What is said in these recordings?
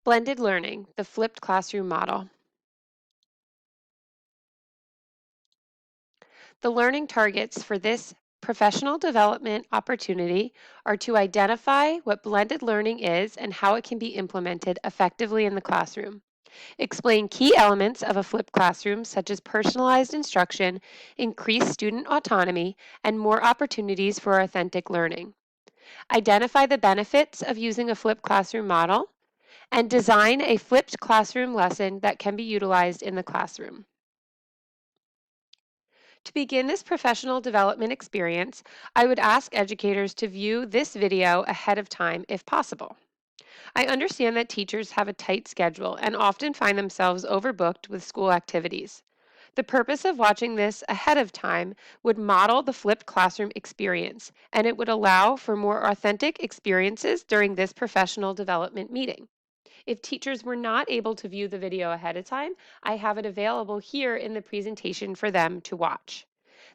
Blended learning, the flipped classroom model. The learning targets for this professional development opportunity are to identify what blended learning is and how it can be implemented effectively in the classroom. Explain key elements of a flipped classroom, such as personalized instruction, increased student autonomy, and more opportunities for authentic learning. Identify the benefits of using a flipped classroom model, and design a flipped classroom lesson that can be utilized in the classroom. To begin this professional development experience, I would ask educators to view this video ahead of time if possible. I understand that teachers have a tight schedule and often find themselves overbooked with school activities. The purpose of watching this ahead of time would model the flipped classroom experience, and it would allow for more authentic experiences during this professional development meeting. If teachers were not able to view the video ahead of time, I have it available here in the presentation for them to watch.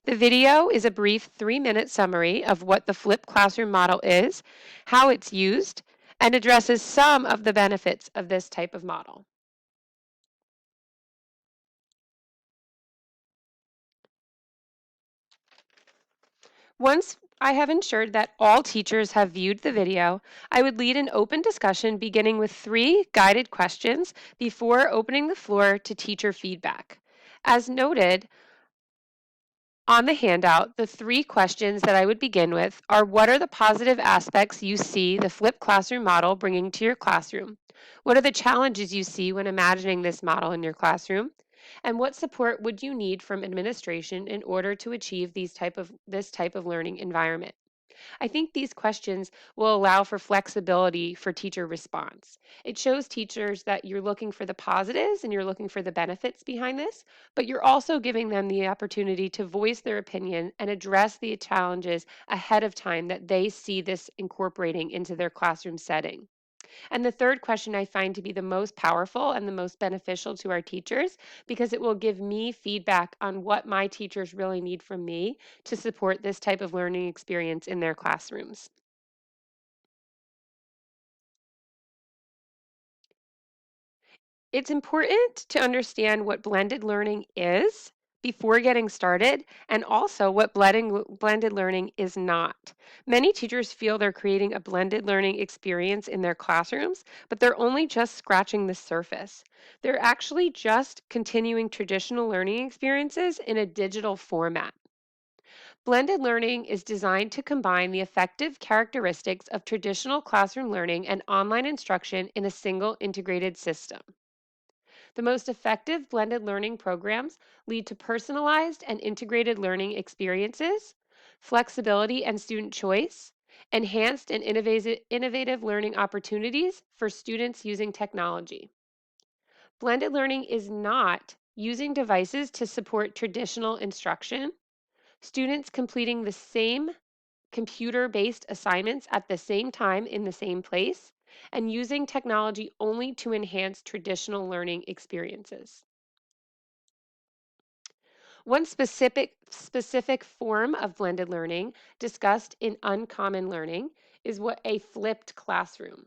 The video is a brief 3-minute summary of what the flipped classroom model is, how it's used, and addresses some of the benefits of this type of model. Once I have ensured that all teachers have viewed the video, I would lead an open discussion beginning with 3 guided questions before opening the floor to teacher feedback. As noted, on the handout, the 3 questions that I would begin with are: what are the positive aspects you see the flipped classroom model bringing to your classroom? What are the challenges you see when imagining this model in your classroom? And what support would you need from administration in order to achieve this type of learning environment? I think these questions will allow for flexibility for teacher response. It shows teachers that you're looking for the positives and you're looking for the benefits behind this, but you're also giving them the opportunity to voice their opinion and address the challenges ahead of time that they see this incorporating into their classroom setting. And the third question I find to be the most powerful and the most beneficial to our teachers, because it will give me feedback on what my teachers really need from me to support this type of learning experience in their classrooms. It's important to understand what blended learning is before getting started, and also what blended learning is not. Many teachers feel they're creating a blended learning experience in their classrooms, but they're only just scratching the surface. They're actually just continuing traditional learning experiences in a digital format. Blended learning is designed to combine the effective characteristics of traditional classroom learning and online instruction in a single integrated system. The most effective blended learning programs lead to personalized and integrated learning experiences, flexibility and student choice, enhanced and innovative learning opportunities for students using technology. Blended learning is not using devices to support traditional instruction, students completing the same computer-based assignments at the same time in the same place, and using technology only to enhance traditional learning experiences. One specific form of blended learning discussed in Uncommon Learning is what a flipped classroom.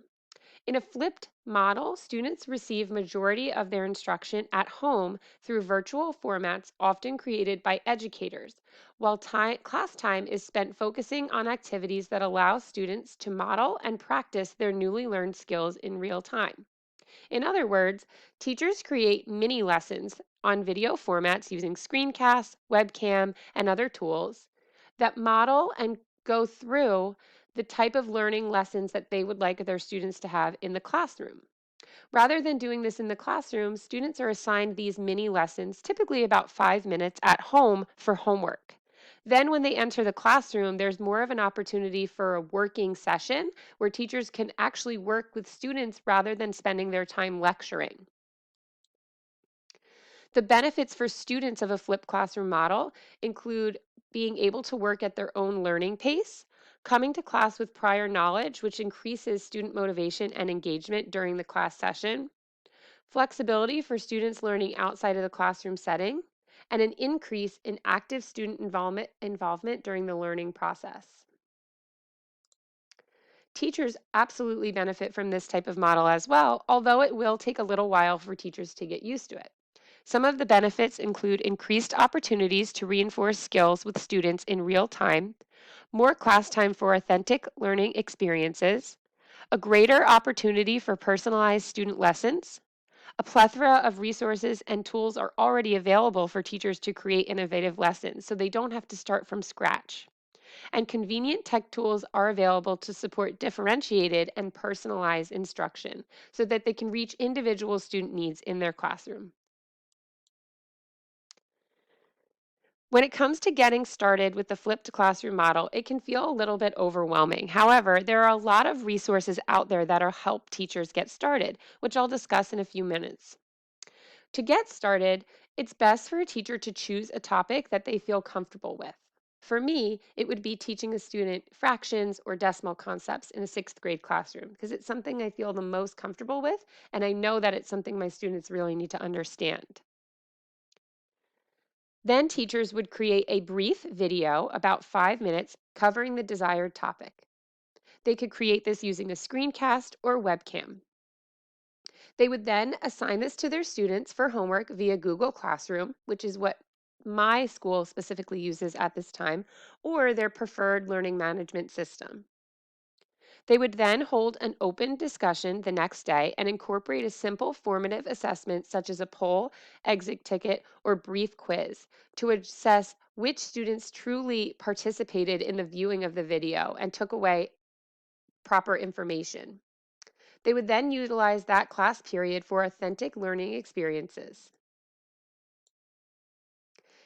In a flipped model, students receive majority of their instruction at home through virtual formats often created by educators, while class time is spent focusing on activities that allow students to model and practice their newly learned skills in real time. In other words, teachers create mini lessons on video formats using screencasts, webcam, and other tools that model and go through the type of learning lessons that they would like their students to have in the classroom. Rather than doing this in the classroom, students are assigned these mini lessons, typically about 5 minutes at home for homework. Then, when they enter the classroom, there's more of an opportunity for a working session where teachers can actually work with students rather than spending their time lecturing. The benefits for students of a flipped classroom model include being able to work at their own learning pace, coming to class with prior knowledge, which increases student motivation and engagement during the class session, flexibility for students learning outside of the classroom setting, and an increase in active student involvement during the learning process. Teachers absolutely benefit from this type of model as well, although it will take a little while for teachers to get used to it. Some of the benefits include increased opportunities to reinforce skills with students in real time, more class time for authentic learning experiences, a greater opportunity for personalized student lessons. A plethora of resources and tools are already available for teachers to create innovative lessons, so they don't have to start from scratch. And convenient tech tools are available to support differentiated and personalized instruction so that they can reach individual student needs in their classroom. When it comes to getting started with the flipped classroom model, it can feel a little bit overwhelming. However, there are a lot of resources out there that will help teachers get started, which I'll discuss in a few minutes. To get started, it's best for a teacher to choose a topic that they feel comfortable with. For me, it would be teaching a student fractions or decimal concepts in a sixth grade classroom because it's something I feel the most comfortable with, and I know that it's something my students really need to understand. Then teachers would create a brief video, about 5 minutes, covering the desired topic. They could create this using a screencast or webcam. They would then assign this to their students for homework via Google Classroom, which is what my school specifically uses at this time, or their preferred learning management system. They would then hold an open discussion the next day and incorporate a simple formative assessment such as a poll, exit ticket, or brief quiz to assess which students truly participated in the viewing of the video and took away proper information. They would then utilize that class period for authentic learning experiences.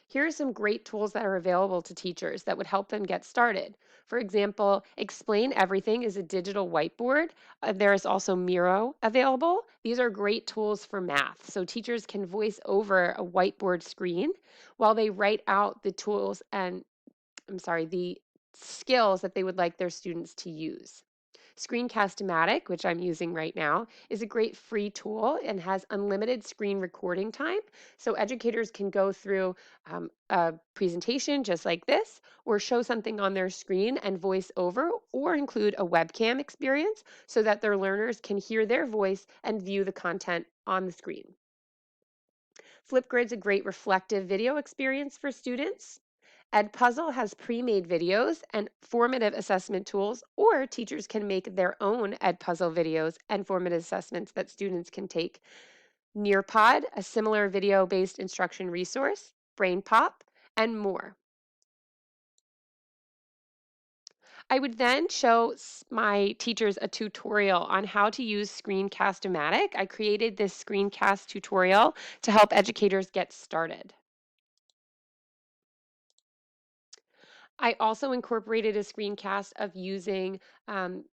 Here are some great tools that are available to teachers that would help them get started. For example, Explain Everything is a digital whiteboard. There is also Miro available. These are great tools for math. So teachers can voice over a whiteboard screen while they write out the tools and, the skills that they would like their students to use. Screencast-O-Matic, which I'm using right now, is a great free tool and has unlimited screen recording time. So educators can go through a presentation just like this, or show something on their screen and voice over, or include a webcam experience so that their learners can hear their voice and view the content on the screen. Flipgrid's a great reflective video experience for students. Edpuzzle has pre-made videos and formative assessment tools, or teachers can make their own Edpuzzle videos and formative assessments that students can take. Nearpod, a similar video-based instruction resource, BrainPop, and more. I would then show my teachers a tutorial on how to use Screencast-O-Matic. I created this screencast tutorial to help educators get started. I also incorporated a screencast of using um,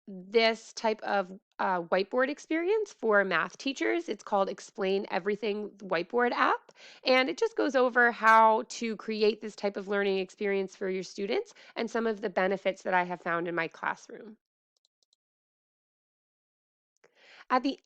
this type of whiteboard experience for math teachers. It's called Explain Everything Whiteboard app, and it just goes over how to create this type of learning experience for your students and some of the benefits that I have found in my classroom. At the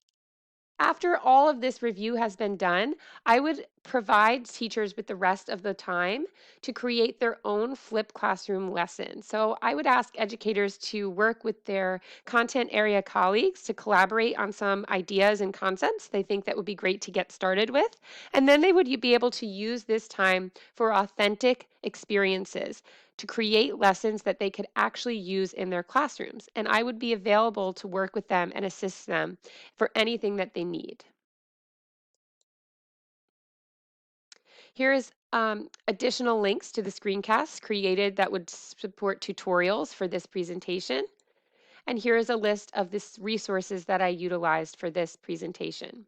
After all of this review has been done, I would provide teachers with the rest of the time to create their own flipped classroom lesson. So I would ask educators to work with their content area colleagues to collaborate on some ideas and concepts they think that would be great to get started with. And then they would be able to use this time for authentic experiences to create lessons that they could actually use in their classrooms. And I would be available to work with them and assist them for anything that they need. Here's additional links to the screencasts created that would support tutorials for this presentation. And here is a list of the resources that I utilized for this presentation.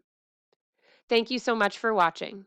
Thank you so much for watching.